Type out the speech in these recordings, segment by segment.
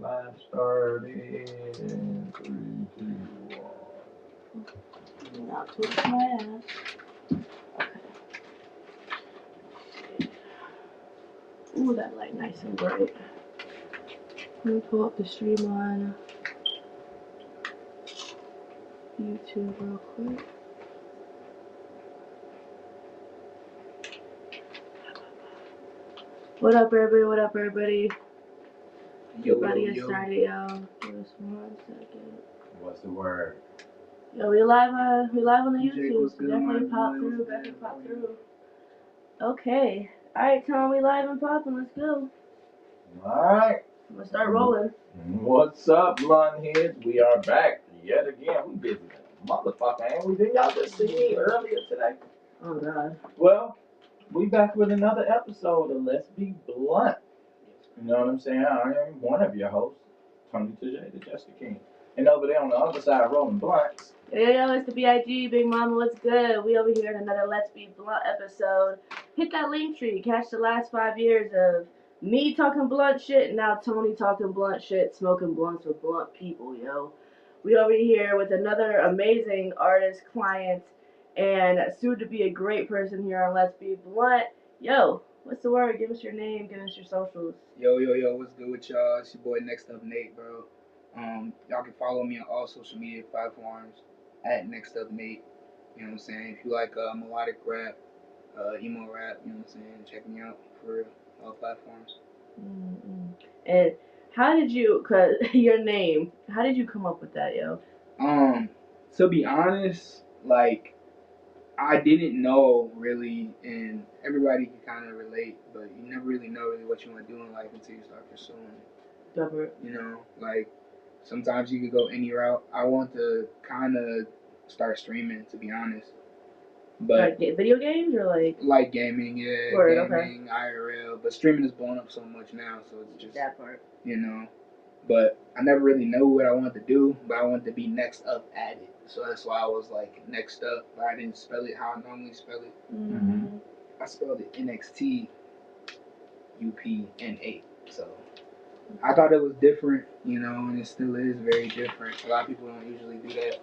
Live started in 3, 2, 1. Now twist my ass. Okay. Ooh, that light nice and bright. Let me pull up the stream on YouTube real quick. What up, everybody? What up, everybody? Yo, About to yo, get yo. started, y'all. Give us 1 second. What's the word? Yo, we live on the Jake, YouTube. what's So good, definitely man? pop through. Definitely pop through. Okay. All right, Tom. We live and popping. Let's go. Alright. I'm gonna start rolling. What's up, blonde heads? We are back yet again. We busy than a motherfucker, ain't we? Didn't y'all just see me earlier today? Oh God. Well, we back with another episode of Let's Be Blunt. You know what I'm saying? I am one of your hosts, Tony Tajay, the Jessica King. And over there on the other side, rolling blunts. Yo, it's the B.I.G.MAMA. What's good? We over here in another Let's Be Blunt episode. Hit that link tree. Catch the last 5 years of me talking blunt shit and now Tony talking blunt shit, smoking blunts with blunt people, yo. We over here with another amazing artist, client, and soon to be a great person here on Let's Be Blunt. Yo, what's the word? Give us your name. Give us your socials. Yo, what's good with y'all? It's your boy NXTUPN8, bro. Y'all can follow me on all social media platforms at NXTUPN8. You know what I'm saying? If you like melodic rap, emo rap, you know what I'm saying? Check me out for all platforms. And how did you, cause your name, how did you come up with that, yo? To be honest, like, I didn't know really, and everybody can kind of relate, but you never really know really what you want to do in life until you start pursuing it. You know, like, sometimes you could go any route. I want to kind of start streaming, to be honest. But like video games or like gaming, yeah, Word, gaming, okay. IRL. But streaming is blowing up so much now, so it's just that part. You know. But I never really knew what I wanted to do, but I wanted to be next up at it. So that's why I was like next up, but I didn't spell it how I normally spell it. Mm-hmm. I spelled it NXTUPN8. So I thought it was different, you know, and it still is very different. A lot of people don't usually do that.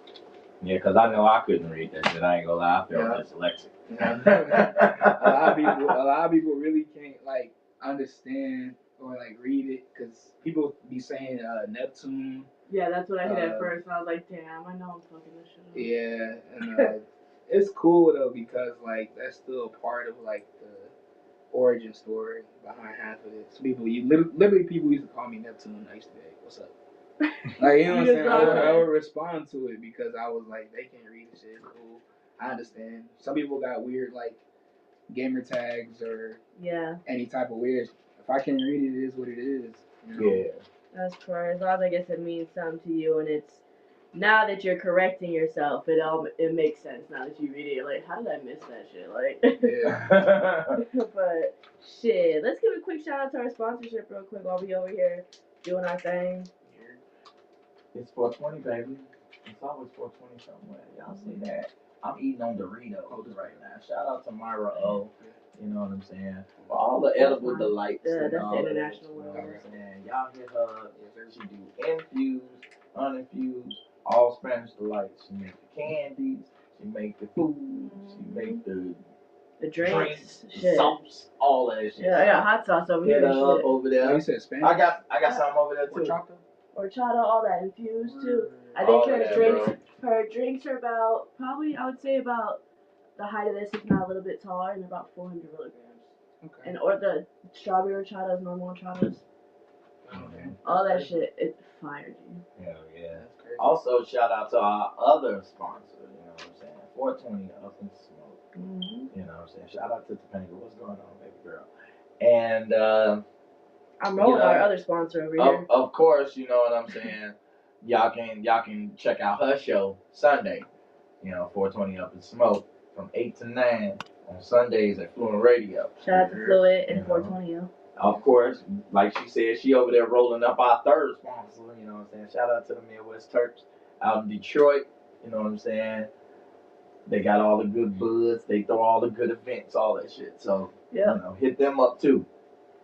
Yeah, because I know I couldn't read that shit. I ain't gonna lie, I feel dyslexic. Yeah. a lot of people really can't like understand or like read it because people be saying Neptune. Yeah, that's what I hit at first, and I was like, damn, I know I'm fucking this shit up. Yeah, and it's cool though because like that's still a part of like the origin story behind half of it. Some people, literally people used to call me Neptune. I used to be like, "What's up?" Like, you know what I'm saying? I would respond to it because I was like, they can't read the shit. Cool. I understand. Some people got weird like gamer tags or any type of weird. If I can't read it, it is what it is. You know? Yeah. That's correct. As long as I guess it means something to you, and it's now that you're correcting yourself, it makes sense now that you read it. You're like, how did I miss that shit? Like, Yeah. But shit, let's give a quick shout out to our sponsorship real quick while we over here doing our thing. It's 420, baby. It's always 420 somewhere. Y'all see that? I'm eating on Doritos right now. Shout out to Myra O. You know what I'm saying? For all the edible delights. That's and all the international that, one. you know what I'm saying? Y'all hit her. She do infused, uninfused, all Spanish delights. She make the candies. She make the food. She make the drinks, shit. sauce, all that shit. Yeah, I got hot sauce over here. Over there. Oh, you said Spanish? I got some over there too. Horchata, all that infused too. I think her drinks are about probably I would say about the height of this, if not a little bit taller, and about 400 milligrams. Okay. And or the strawberry horchatas, normal horchatas. Okay. All that shit, it fired you. Hell yeah. That's crazy. Also, shout out to our other sponsor, you know what I'm saying? 420 Up and Smoke. Mm-hmm. You know what I'm saying? Shout out to Topanga. What's going on, baby girl? And I'm rolling our other sponsor over here. Of course, you know what I'm saying. Y'all can check out her show Sunday. You know, 420 Up and Smoke from 8 to 9 on Sundays at Fluent Radio. Shout out to Fluent and 420. Of course, like she said, she over there rolling up our third sponsor. You know what I'm saying? Shout out to the Midwest Turks out in Detroit. You know what I'm saying? They got all the good buds. They throw all the good events, all that shit. So, you know, hit them up too.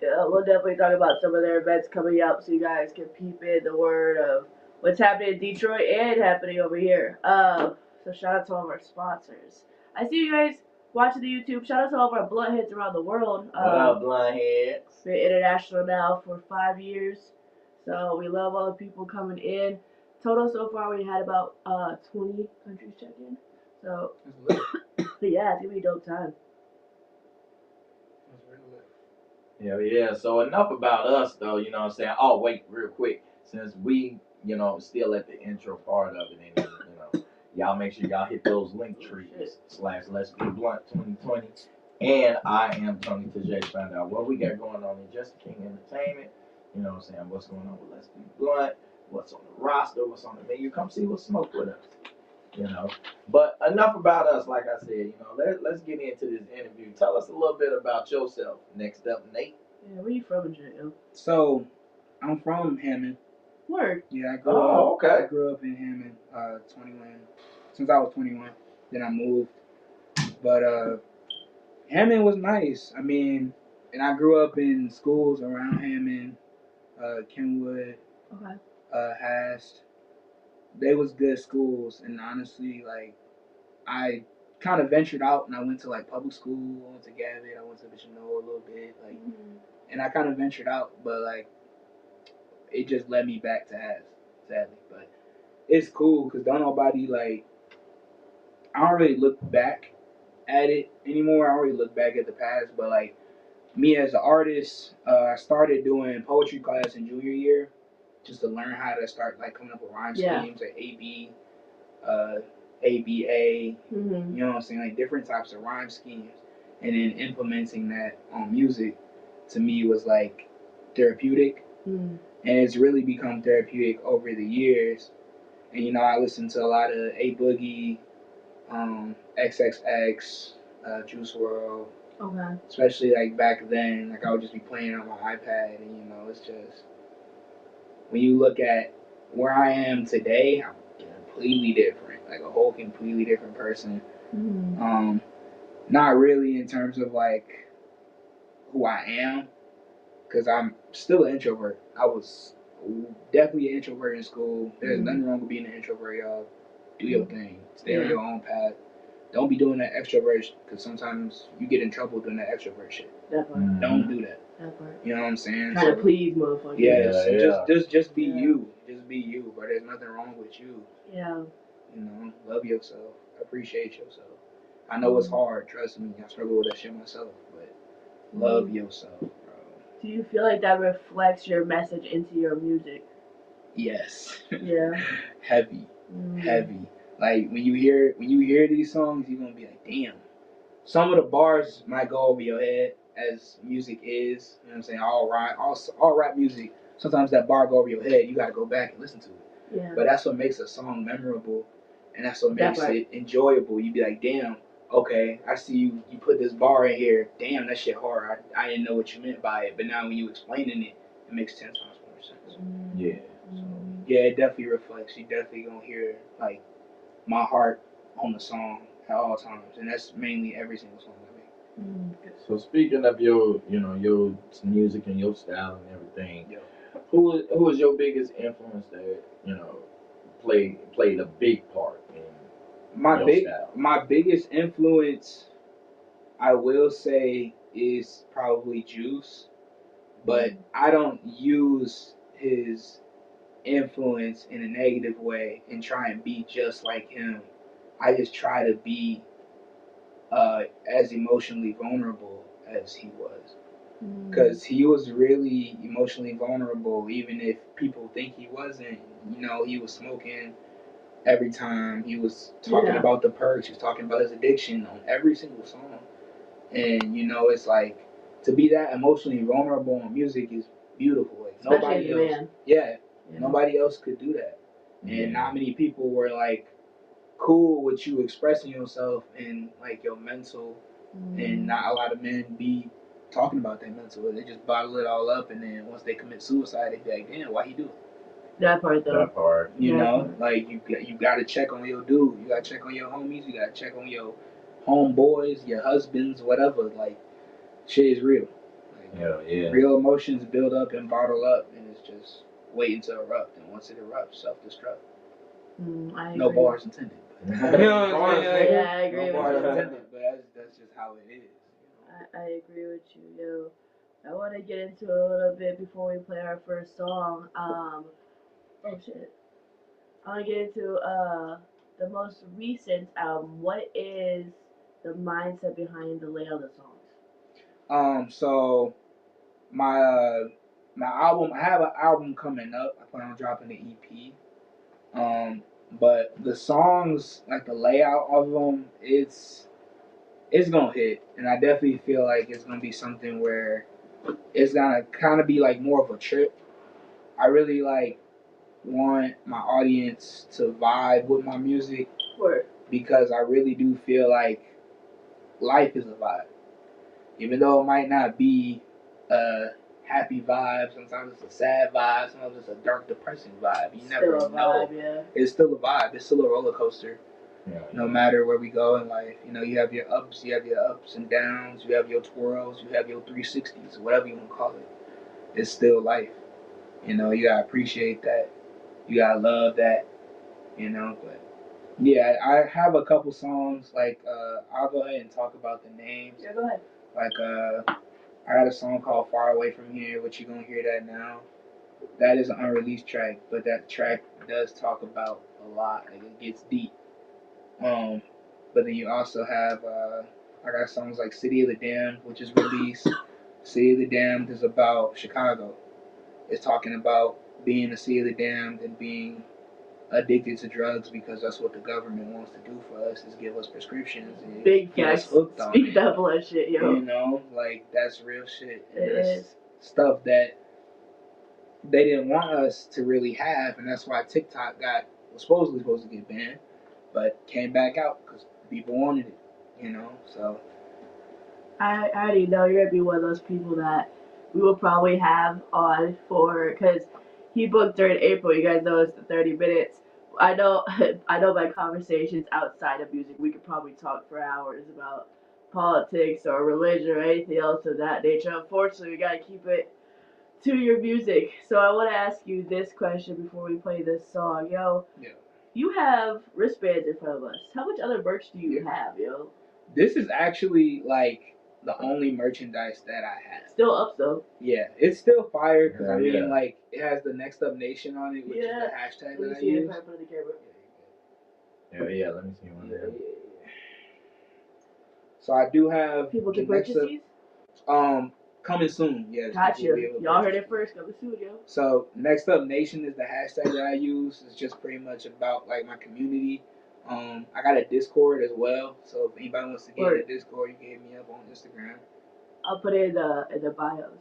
Yeah, we'll definitely talk about some of their events coming up so you guys can peep in the word of what's happening in Detroit and happening over here. So shout out to all of our sponsors. I see you guys watching the YouTube. Shout out to all of our blunt heads around the world. What up, blunt heads? Been international now for 5 years. So we love all the people coming in. Total so far we had about 20 countries check in. So yeah, it's gonna be a dope time. Yeah. So enough about us, though. You know what I'm saying? Oh, wait, real quick. Since we, still at the intro part of it, and y'all make sure y'all hit those link trees / Let's Be Blunt 2020. And I am Tony Tajay. Find out what we got going on in Just King Entertainment. You know what I'm saying? What's going on with Let's Be Blunt? What's on the roster? What's on the menu? Come see what's smoke with us. But enough about us. Like I said, let's get into this interview. Tell us a little bit about yourself. Next up, Nate. Yeah, where you from in jail? So, I'm from Hammond. Word. Yeah, I grew up. Okay. I grew up in Hammond. 21. Since I was 21, then I moved. But Hammond was nice. I mean, and I grew up in schools around Hammond, Kenwood, Okay. Hast. They was good schools, and honestly, like I kind of ventured out and I went to like public school. I went to Gavitt. I went to Bishop Noah a little bit, like, and I kind of ventured out, but like it just led me back to Hast, sadly. But it's cool because don't nobody like. I don't really look back at it anymore. I don't really look back at the past, but like me as an artist, I started doing poetry class in junior year just to learn how to start like coming up with rhyme schemes like AB, ABA, you know what I'm saying, like different types of rhyme schemes, and then implementing that on music to me was like therapeutic, and it's really become therapeutic over the years. And I listened to a lot of A Boogie, XXX, Juice WRLD. Okay. Especially like back then, like I would just be playing on my iPad, and it's just when you look at where I am today, I'm completely different, like a whole completely different person. Not really in terms of like who I am, because I'm still an introvert. I was definitely an introvert in school. There's nothing wrong with being an introvert, y'all. Do your thing. Stay on your own path. Don't be doing that extrovert, because sometimes you get in trouble doing that extrovert shit. Definitely. Don't do that. Definitely. You know what I'm saying? Trying to please motherfuckers. Just be you. Just be you, but there's nothing wrong with you. Yeah. Love yourself. Appreciate yourself. I know it's hard, trust me. I struggle with that shit myself, but love yourself, bro. Do you feel like that reflects your message into your music? Yes. Yeah. Heavy. Like when you hear these songs, you're gonna be like, damn. Some of the bars might go over your head, as music is. You know what I'm saying? All rap music. Sometimes that bar go over your head. You gotta go back and listen to it. Yeah. But that's what makes a song memorable, and that's what makes it enjoyable. You be like, damn. Okay, I see you put this bar in here. Damn, that shit hard. I didn't know what you meant by it, but now when you explaining it, it makes 10 times more sense. Yeah. So, yeah, it definitely reflects. You definitely gonna hear like my heart on the song at all times, and that's mainly every single song I make. So speaking of your music and your style and everything, who is your biggest influence that played a big part in your style? My biggest influence, I will say, is probably Juice, but I don't use his influence in a negative way and try and be just like him. I just try to be as emotionally vulnerable as he was, because he was really emotionally vulnerable, even if people think he wasn't. He was smoking every time. He was talking about the perks. He was talking about his addiction on every single song. And it's like, to be that emotionally vulnerable in music is beautiful. Like, especially nobody else. Nobody else could do that. And not many people were like cool with you expressing yourself and like your mental. And not a lot of men be talking about their mental. They just bottle it all up, and then once they commit suicide, they be like, damn, why he do it? That part though. That part. Like you gotta check on your dude. You gotta check on your homies. You gotta check on your homeboys, your husbands, whatever. Like, shit is real. Yeah. Real emotions build up and bottle up, and it's just waiting to erupt. And once it erupts, self-destruct. I agree. No bars intended. You know what I'm saying? Yeah, I agree No with bars you. intended, but that's just how it is. I agree with you, yo. I want to get into it a little bit before we play our first song. Oh shit. I want to get into the most recent album. What is the mindset behind the layout of the songs? So my album, I have an album coming up. I plan on dropping an EP. But the songs, like the layout of them, it's gonna hit, and I definitely feel like it's gonna be something where it's gonna kind of be like more of a trip. I really like want my audience to vibe with my music because I really do feel like life is a vibe. Even though it might not be a happy vibe, sometimes it's a sad vibe, sometimes it's a dark, depressing vibe. You never know. Vibe, yeah. It's still a vibe. It's still a roller coaster. Yeah. No matter where we go in life, you have your ups, you have your ups and downs, you have your twirls, you have your 360s, whatever you want to call it. It's still life. You gotta appreciate that. You gotta love that. But yeah, I have a couple songs. Like I'll go ahead and talk about the names. Yeah, go ahead. Like I got a song called "Far Away From Here," which you're gonna hear that now. That is an unreleased track, but that track does talk about a lot. Like it gets deep. But then you also have I got songs like "City of the Damned," which is released. "City of the Damned" is about Chicago. It's talking about being a city of the damned and being addicted to drugs because that's what the government wants to do for us, is give us prescriptions and Big get us facts. hooked on Speak it. that bullshit, yo. Like that's real shit. And It that's is. stuff that they didn't want us to really have, and that's why TikTok was supposed to get banned, but came back out because people wanted it. So I already know you're gonna be one of those people that we will probably have on because he booked during April. You guys know it's the 30 minutes. I know I know by conversations outside of music, we could probably talk for hours about politics or religion or anything else of that nature. Unfortunately, we gotta keep it to your music. So I want to ask you this question before we play this song, yo. Yeah. You have wristbands in front of us. How much other merch do you have, yo? This is actually like the only merchandise that I have. Still up though. Yeah, it's still fire because Yeah. like it has the Next Up Nation on it, which is the hashtag that I use. If I put it in the camera. Yeah, let me see one there. So I do have People the can Next purchase Up, these? coming soon. Yes. Got people will be you. able to Y'all heard purchase it first. Coming soon, yo. So Next Up Nation is the hashtag that I use. It's just pretty much about like my community. I got a Discord as well, so if anybody wants to get in the Discord, you can hit me up on Instagram. I'll put it in the bios.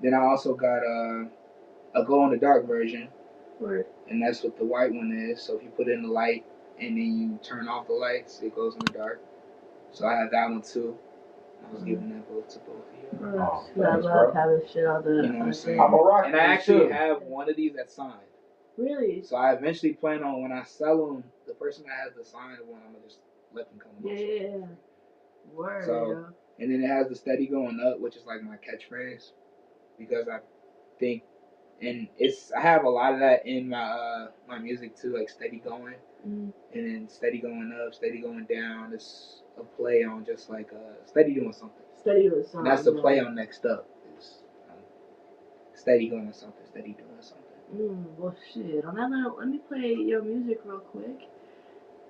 Then I also got a glow in the dark version. Word. And that's what the white one is. So if you put in the light and then you turn off the lights, it goes in the dark. So I have that one too. I was giving that both to both of you. I love having shit on the. You know what I'm saying? I'm a rock. And I actually have one of these that's signed. Really? So I eventually plan on, when I sell them, the person that has the signed one, I'm gonna just let them come. Yeah. Word. So, and then it has the steady going up, which is like my catchphrase, because I think, and I have a lot of that in my my music too, like steady going, and then steady going up, steady going down. It's a play on just like steady doing something. Steady doing something. And that's the play on Next Up. Is steady going something, steady doing something. Well, shit. On that note, let me play your music real quick.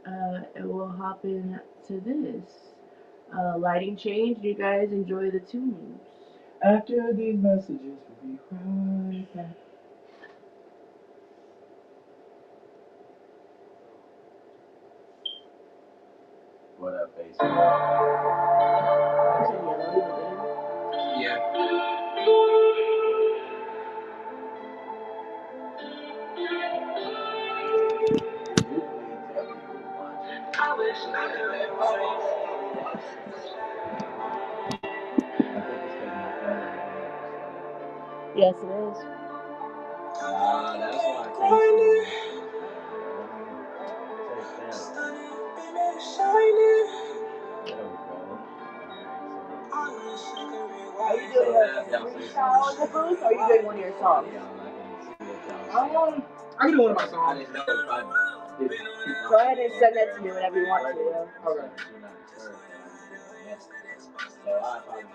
And we'll hop in to this. Lighting change. You guys enjoy the tunes. After these messages, we'll be right back. What up, Facebook? Yeah. I wish I could Yes, it is. That's why I can't see There we go. Are you doing a freestyle in the booth, or are you doing one of your songs? I can do one of my songs. I didn't know if I didn't. Go ahead and send that to me whenever you want to. Yeah. Okay. So I apologize.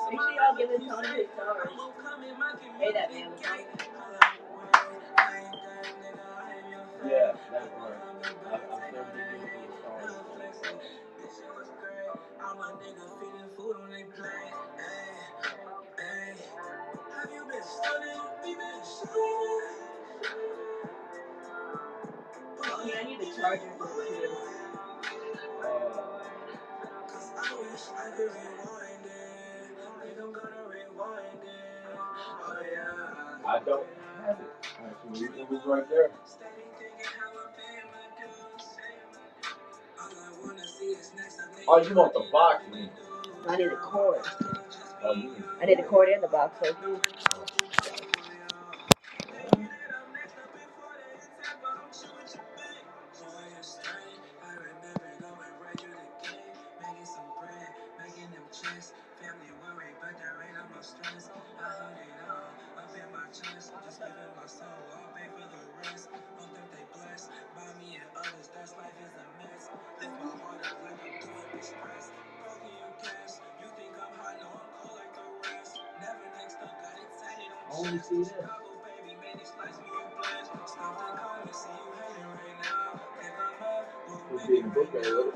Make sure y'all give Tony his stars. Hey, that man. Yeah, that's right. I'm still giving you the stars. I'm a nigga feeding food on their plate. Hey, have you been studying? We been studying. I need the charger for the computer. Cause I wish I could rewind it. Like I'm gonna rewind it. Oh yeah. I don't have it. Actually, it was right there. Oh, you want the box? I need a cord. Oh, you need. I need a cord and the box. So you. I only see this. We're being booked already.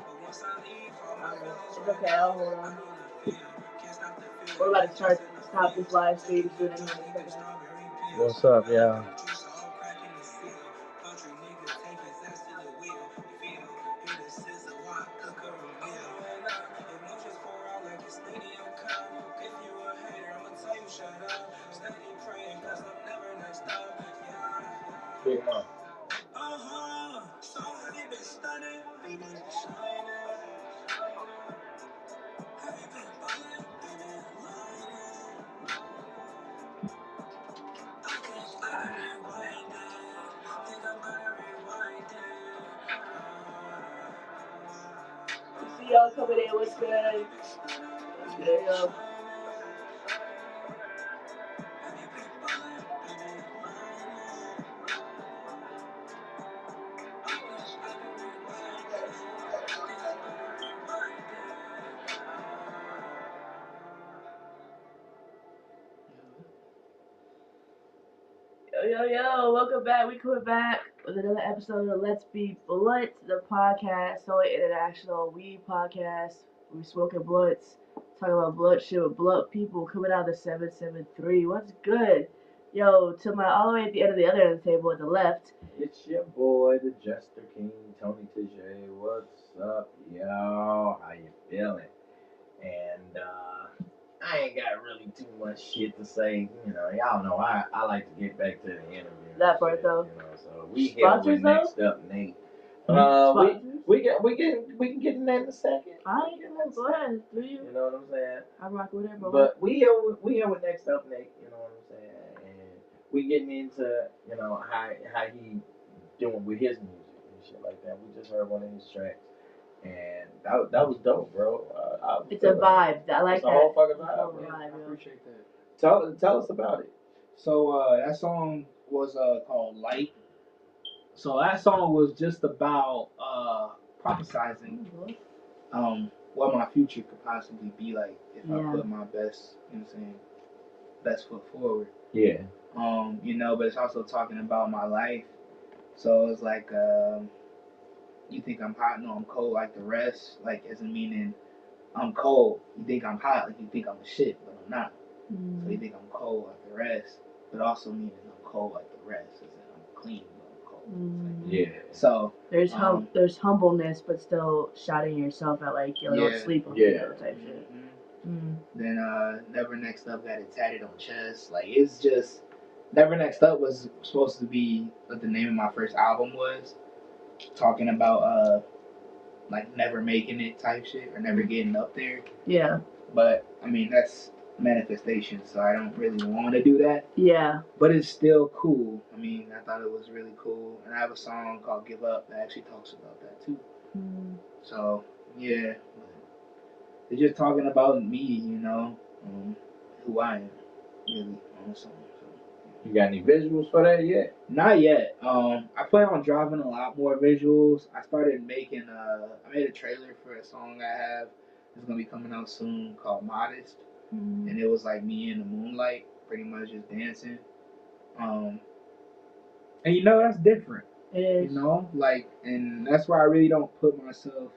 It's okay. I'll hold on. We're about to stop this live stream soon anyway. What's up, yeah? Big Mama. So have you been studying? Have you been shining? Have you been balling? Have you been lying? I can't rewind it. Think I'm gonna rewind it. See y'all coming in. What's good? What's good, yo? Yo, welcome back. We coming back with another episode of Let's Be Blunt, the podcast, so international weed podcast. We smoking blunts, talking about blunt shit with blunt people coming out of the 773. What's good? Yo, to my all the way at the end of the other end of the table at the left. It's your boy, the Jester King, Tony Tijay. What's up, y'all? How you feeling? And I ain't got really too much shit to say. You know, y'all know I like to get back to the interview. That part though. You know, so we here Sponsors, with Next Up Nate. We can get in that in a second. Alright, go ahead. Do you? You know what I'm saying? I'm rocking with it, bro. But we here with Next Up Nate. You know what I'm saying? And we getting into how he doing with his music and shit like that. We just heard one of his tracks. And that was dope, bro. It's a vibe. I like it's that. A whole fucking vibe. I appreciate that. Tell us about it. So that song was called Light. So that song was just about prophesizing what my future could possibly be like if I put my best, you know what I'm saying, best foot forward. Yeah. You know, but it's also talking about my life. So it's like you think I'm hot, no, I'm cold like the rest. Like as in meaning I'm cold. You think I'm hot, like you think I'm a shit, but I'm not. So you think I'm cold like the rest, but also meaning I'm cold like the rest, as in I'm clean but I'm cold. Yeah. So there's there's humbleness, but still shouting yourself at like yo, don't sleep on me type shit. Then Never Next Up got it tatted on chest. Like it's just Never Next Up was supposed to be what the name of my first album was, talking about like never making it type shit or never getting up there. Yeah. But I mean that's manifestation, so I don't really want to do that. Yeah. But it's still cool. I mean, I thought it was really cool. And I have a song called Give Up that actually talks about that too. Mm. So, yeah. It's just talking about me, you know, who I am, really, on the song. So. You got any visuals for that yet? Not yet. I plan on dropping a lot more visuals. I started making, I made a trailer for a song I have. It's going to be coming out soon called Modest. Mm. And it was like me in the moonlight, pretty much just dancing. And you know, that's different. It is. You know, like, and that's why I really don't put myself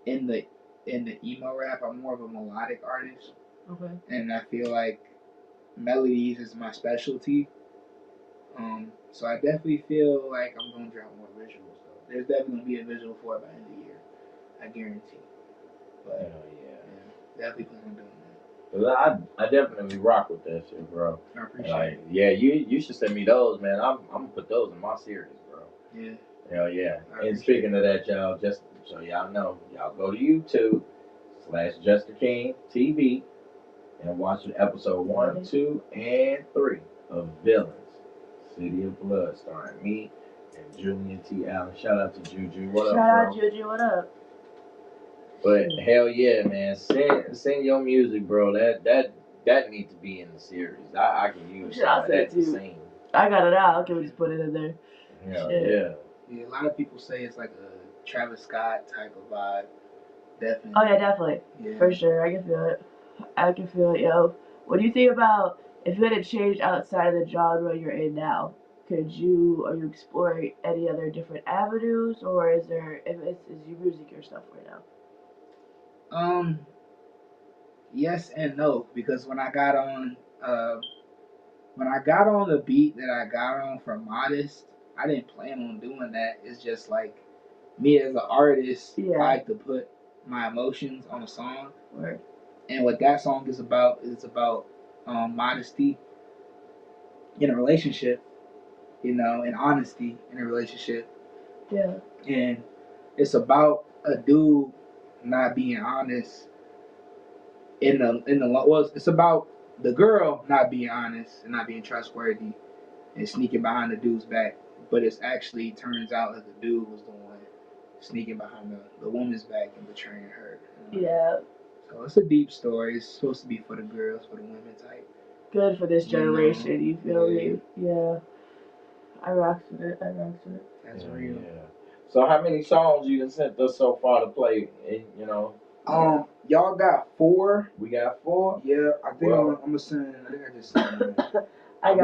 in the emo rap. I'm more of a melodic artist. Okay. And I feel like melodies is my specialty. So I definitely feel like I'm gonna drop more visuals though. There's definitely gonna be a visual for it by the end of the year. I guarantee. But Hell yeah. definitely plan on doing that. I definitely rock with that shit, bro. I appreciate Like, it. yeah, you should send me those, man. I'm gonna put those in my series, bro. Yeah. Hell yeah. I And speaking of that, y'all, just so y'all know, y'all go to YouTube/Jester King TV and watch episode 1, 2, and 3 of Villains, City of Blood, starring me and Julian T. Allen. Shout out to Juju. What up, bro? Shout out Juju. What up? But hell yeah, man, sing your music, bro. That needs to be in the series. I can use some of that to sing. I got it out. Okay, we just put it in there. Hell yeah. Yeah, a lot of people say it's like a Travis Scott type of vibe. Definitely. Oh yeah, definitely. Yeah. For sure, I can feel it. I can feel it, yo. What do you think about if you had to change outside of the genre you're in now? Are you exploring any other different avenues, or is your music your stuff right now? Yes and no, because when I got on the beat that I got on for Modest, I didn't plan on doing that. It's just like me as an artist, I like to put my emotions on a song. Right. And what that song is about modesty in a relationship, you know, and honesty in a relationship. Yeah. And it's about a dude not being honest it's about the girl not being honest and not being trustworthy and sneaking behind the dude's back, but it's actually turns out that the dude was the one sneaking behind the woman's back and betraying her. You know? Yeah. So it's a deep story. It's supposed to be for the girls, for the women type. Good for this generation. You feel me? Yeah. I rocks with it. That's real. Yeah. So how many songs you done sent us so far to play? You know. Y'all got 4. We got 4. Yeah, I think I'm gonna send. I think I just sent one. I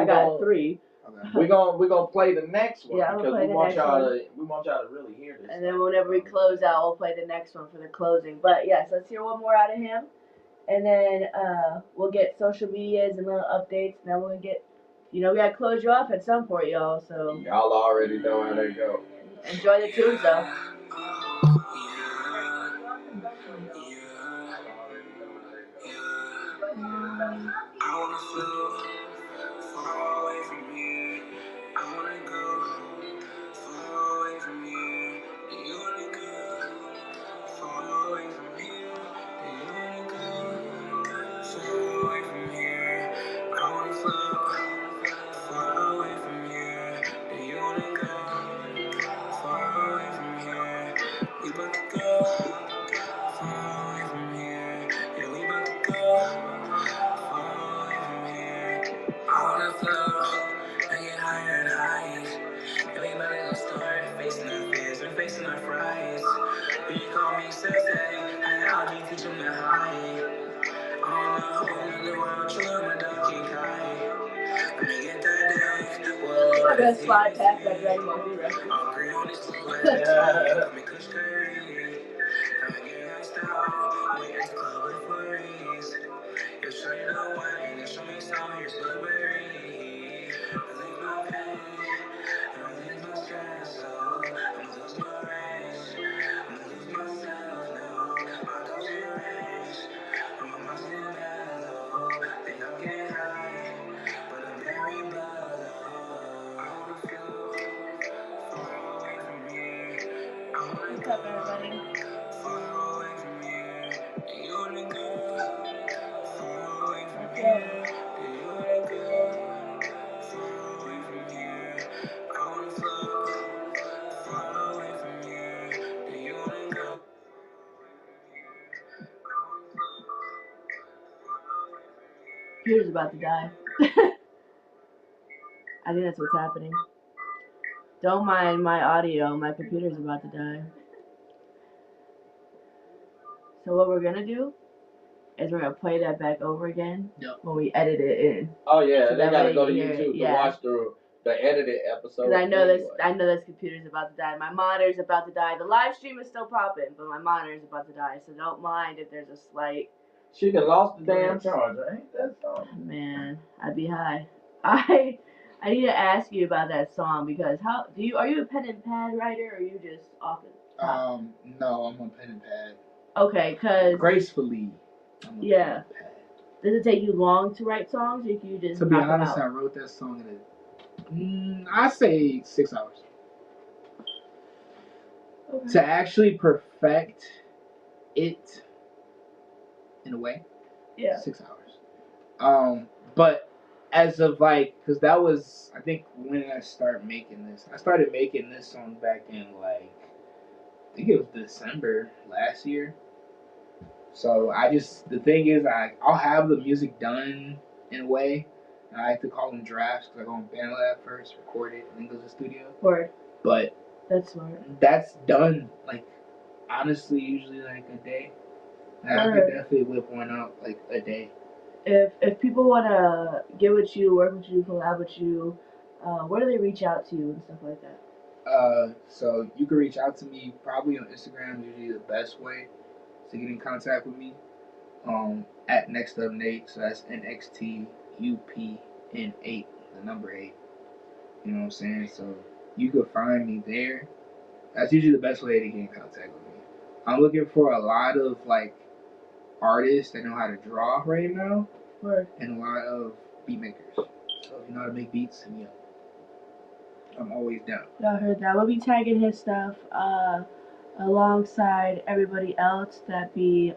got 3. Okay. We're gonna play the next one because we want y'all to really hear this. And then whenever we close out, we'll play the next one for the closing. But yes, let's hear one more out of him, and then we'll get social medias and little updates. And then we'll get, we gotta close you off at some point, y'all. So y'all already know how they go. Enjoy the tunes though. I wanna float far away from here. I wanna go far away from here. Do you wanna go far away from here? Do you wanna go far away from here? I wanna float far away from here. Do you wanna go far away from here? We both go far away from here. Yeah, we both go. I wanna float and get higher and higher. Everybody gon' start facing our fears and facing our frights. You call me sexy, I teach them to hide. On a whole nother world, true, my dog can't cry. I'ma get that day. Whoa, I'm gonna slide past that Grandma record. I'll agree on this little let me kush curry. I'ma get iced out. We at the club with flurries. You show you the way, you show me some, here's blueberry. Relieve my pain, relieve my stress, so I'ma lose my race. I'ma lose myself, no, my goals are raised. I'm a muscle mellow, think I'm getting high, but I'm very mellow. I wanna feel far away from here. I wanna What's up, everybody? far away from here. Do you wanna go? computer's about to die. I think that's what's happening. Don't mind my audio. My computer's about to die. So what we're gonna do is we're gonna play that back over again when we edit it in. Oh yeah, So they that gotta way go to you hear it, YouTube yeah. to watch the edited episode. Because anyway. I know this computer's about to die. My monitor's about to die. The live stream is still popping, but my monitor's about to die. So don't mind if there's a slight. She done lost the damn charger. Ain't that something? Man, I'd be high. I need to ask you about that song because are you a pen and pad writer or are you just off the top? No, I'm on pen and pad. Okay, cause gracefully. I'm on pen and pad. Does it take you long to write songs, or can you just? To be honest, I wrote that song in I say 6 hours. Okay. To actually perfect it, in a way, 6 hours. But as of because that was, I think, when I started making this. I started making this song back in I think it was December last year. So the thing is, I'll have the music done in a way. And I like to call them drafts because I go on BandLab first, record it, and then go to the studio. Word. But that's smart. That's done honestly usually a day. And I could definitely whip one out a day. If people wanna get with you, work with you, collab with you, where do they reach out to you and stuff like that? So you can reach out to me probably on Instagram. Usually the best way to get in contact with me. At NXTUPN8, so that's NXTUPN8, the number 8. You know what I'm saying? So you could find me there. That's usually the best way to get in contact with me. I'm looking for a lot of artists that know how to draw right now, and a lot of beat makers. So if you know how to make beats, hit me up. I'm always down. Y'all heard that? We'll be tagging his stuff alongside everybody else that be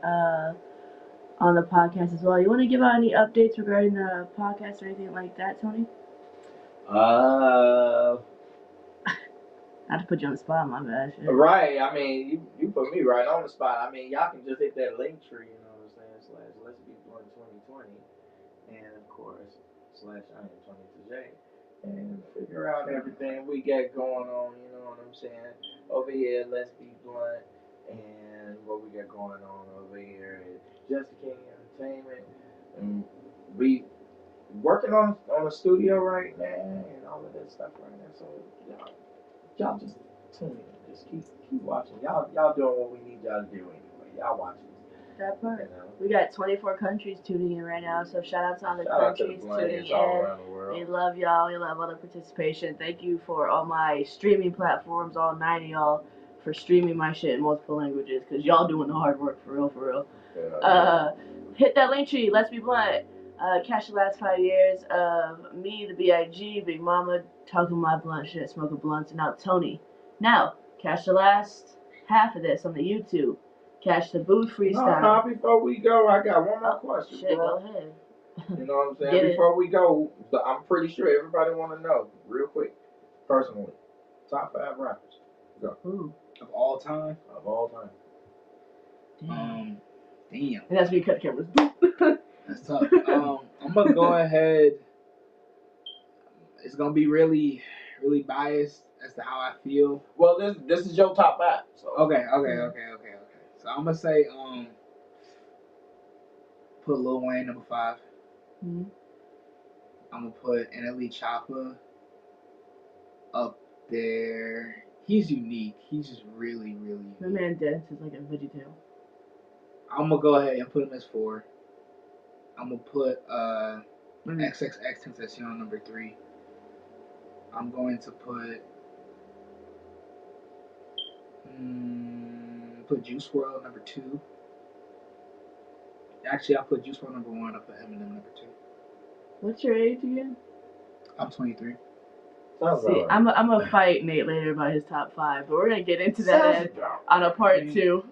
on the podcast as well. You want to give out any updates regarding the podcast or anything like that, Tony? Not to put you on the spot, my bad. Shit. Right, I mean, you put me right on the spot. I mean, y'all can just hit that link tree, you know what I'm saying, / Let's Be Blunt 2020, and of course, / I am 22J, and figure out everything we got going on, you know what I'm saying, over here, Let's Be Blunt, and what we got going on over here at Just the King Entertainment, and we working on a studio right now, and all of that stuff right now, so y'all just tune in. Just keep watching. Y'all doing what we need y'all to do anyway. Y'all watching. That part. You know? We got 24 countries tuning in right now, so shout out to all the countries tuning in. All around the world. We love y'all. We love all the participation. Thank you for all my streaming platforms, all 9 of y'all, for streaming my shit in multiple languages, because y'all doing the hard work, for real. Yeah. Hit that link tree. Let's Be Blunt. Catch the last 5 years of me, the B.I.G., Big Mama, talking my blunt shit, smoking blunts, and now Tony. Now, catch the last half of this on the YouTube. Catch the booth freestyle. No, before we go, I got one more question. Shit, bro. go ahead. You know what I'm saying? Before we go, I'm pretty sure everybody want to know, real quick, personally, top 5 rappers. Go. Ooh. Of all time? Of all time. Damn. And that's when you cut the cameras. That's tough. I'm gonna go ahead. It's gonna be really, really biased as to how I feel. Well, this is your top 5. So. Okay. So I'm gonna say put Lil Wayne number 5. Mm-hmm. I'm gonna put NXTUPN8 up there. He's unique. He's just really, really unique. My man dances like a VeggieTale. I'm gonna go ahead and put him as 4. I'm gonna put XXXTentacion number 3. I'm going to put Juice WRLD number 2. Actually, I'll put Juice WRLD number 1. I'll put Eminem number 2. What's your age again? I'm 23. See, I'm gonna fight Nate later about his top 5, but we're gonna get into that on a part 2.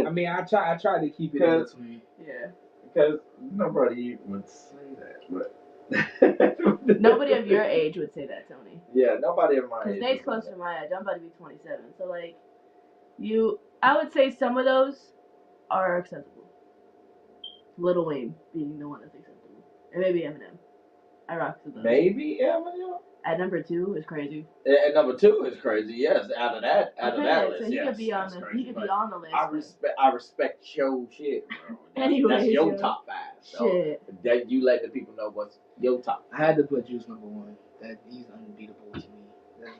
I mean, I try to keep it in between. Yeah. Because nobody would say that, but nobody of your age would say that, Tony. Yeah, nobody of my age. Because Nate's close to my age. I'm about to be 27. So, I would say some of those are acceptable. Lil Wayne being the one that's acceptable. And maybe Eminem. I rock to those. Maybe Eminem. At number 2 is crazy. And number 2 is crazy. Yes, out of that list, so he yes, could be on that's the crazy. he could be on the list. I respect your shit, bro. That's your top 5. So shit. that you let the people know what's your top. I had to put Juice number 1. That he's unbeatable to me.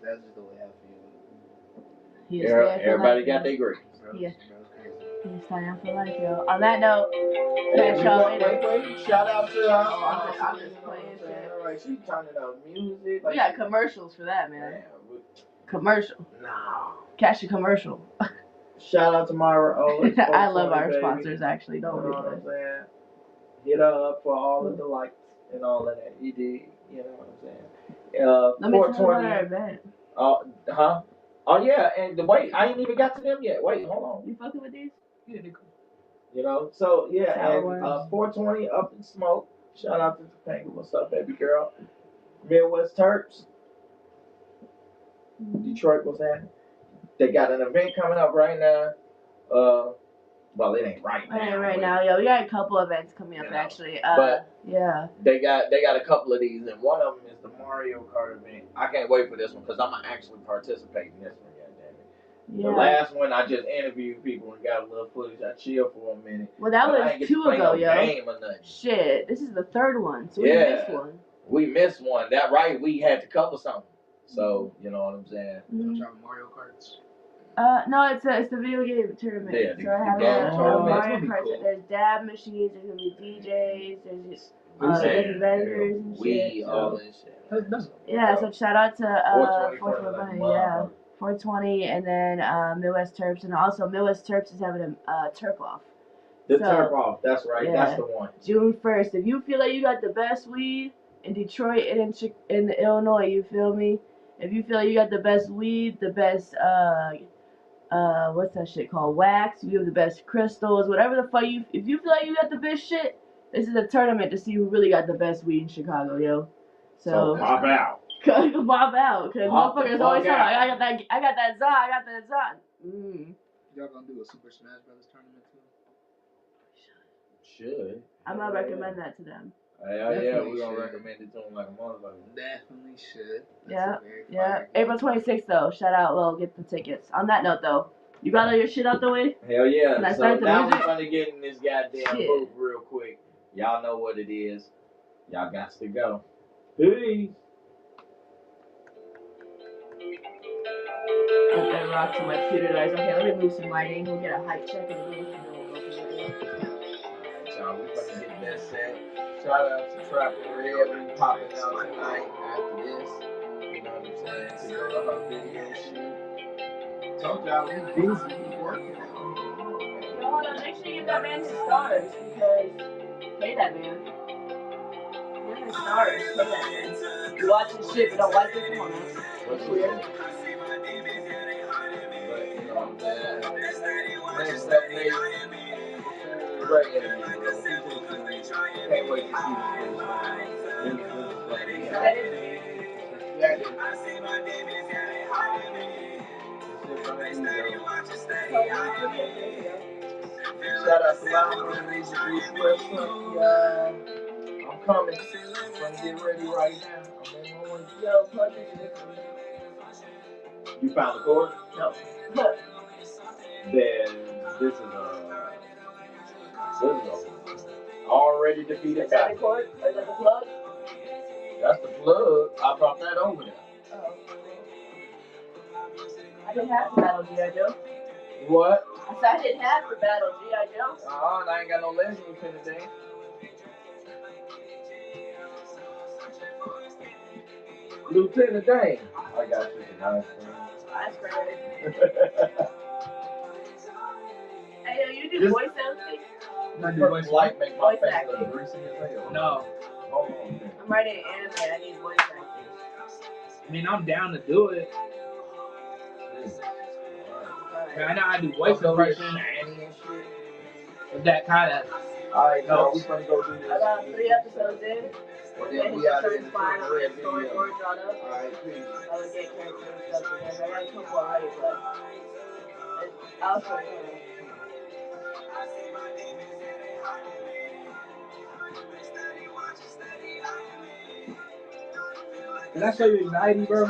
That's just the way I feel. Everybody got their grades. Yeah. He's stand for life, yo. On that note, wait, shout out to I'm just playing shit. Alright, she turning up music. We got commercials for that, man. Commercial. No. Catch a commercial. Shout out to Myra O. I love our sponsors, actually. Don't you know what I'm saying? Hit her up for all of the likes and all of that. You did. You know what I'm saying? Let me tell you about our event. Huh? Oh yeah, and wait, I ain't even got to them yet. Wait, hold on. You fucking with these? Yeah, they cool. You know, so yeah, Sour. and 420 Up in Smoke. Shout out to Topanga. What's up, baby girl? Midwest Terps. Detroit, what's happening? They got an event coming up right now. Well, it ain't right now. It ain't right now, yo. We got a couple events coming up, actually. But yeah. They got a couple of these, and one of them is the Mario Kart event. I can't wait for this one because I'm gonna actually participate in this one. Yeah. The last one, I just interviewed people and got a little footage. I chilled for a minute. Well, that was 2 ago, yo. Game or nothing. Shit, this is the 3rd one, so we missed one. We missed one. That right, we had to cover something. So you know what I'm saying. Don't try Mario Karts. No, it's the video game tournament. Yeah, so I have Mario Kart. Cool. There's dab machines. There's gonna be DJs. There's different vendors and shit. All this shit. Yeah, so shout out to 420, yeah. 420, and then Midwest Terps, and also Midwest Terps is having a Terp off. Terp off, that's right, that's the one. June 1st. If you feel like you got the best weed in Detroit and in Illinois, you feel me? If you feel like you got the best weed, the best what's that shit called? Wax. You have the best crystals, whatever the fuck you. If you feel like you got the best shit, this is a tournament to see who really got the best weed in Chicago, yo. So pop out. Pop out, cause motherfuckers always talk. I got that za. Y'all gonna do a Super Smash Brothers tournament too? Should. I'm gonna recommend that to them. Yeah, we're gonna recommend it to them like a motherfucker. Definitely should. Yeah. April 26th though. Shout out, Lil. Get the tickets. On that note though, you got all your shit out the way? Hell yeah. Can I so start the now music? we're gonna get in this goddamn booth real quick. Y'all know what it is. Y'all got to go. Peace. Let that rock to my computer guys. Okay, let me move some lighting. We'll get a hype check and then we'll go from there. Y'all, we fucking get that set. Shout out to Trapper Red. We popping out tonight after this. You know what I'm saying? To go to her video shoot. Told y'all we busy. We working out. Hold on, make sure you give that man his stars because pay that man. Give him his stars. Pay that man. You watch his shit but don't like it. Come on, man. What's weird? But you know what I'm saying? Next up, Nate. Great interview, bro. Can't wait to see this finish line. Shout out to Lama Music Express. I'm coming. I'm gonna get ready right now. I'm on my way. Yo, plug this shit for me. You found the chord? No. Then this is already defeated. Is that the chord? Or is that the plug? That's the plug. I brought that over there. Oh. I didn't have the battle G.I. Joe. What? I said I didn't have the battle G.I. Joe. And I ain't got no legs in the day. Lieutenant Dane. I got you some ice cream. Ice cream. Hey, yo, you do voice acting? I do voice like make my face acting. look greasy as hell. No. Hold on. I'm writing anime. I need voice acting. I mean, I'm down to do it. I know I do voice impression. That kind of. Alright, no, we're gonna go do this. I got 3 episodes in. And then we out in the fine. I'll get video. storyboard drawn up. Alright, peace. I would get character and stuff together. I got a couple already, but I'll show you. Did I show you Anxiety, bro? I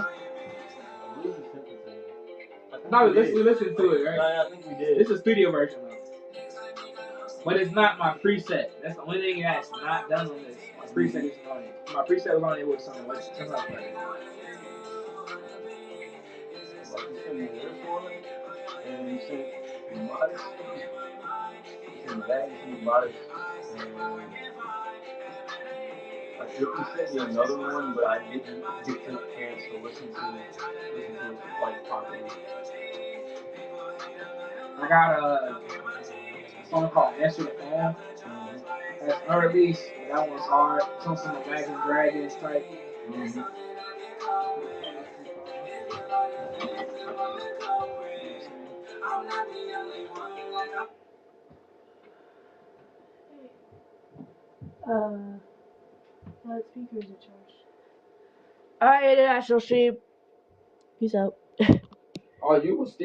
believe you sent it to me. No, we listened to it, right? I think we did. It's a studio version though. But it's not my preset. That's the only thing that's not done on this. My preset isn't on it. My preset was on it with something like something else better. Like you sent me this one, and you sent Modest. You sent that, you sent Modest, and I think you sent me another one, but I didn't get the chance to listen to it like properly. I got a song called Answer the Phone. That's unreleased. That one's hard. It's on some Imagine Dragons type. Speakers are charged. Alright, International Stream. Peace out. Oh, you was still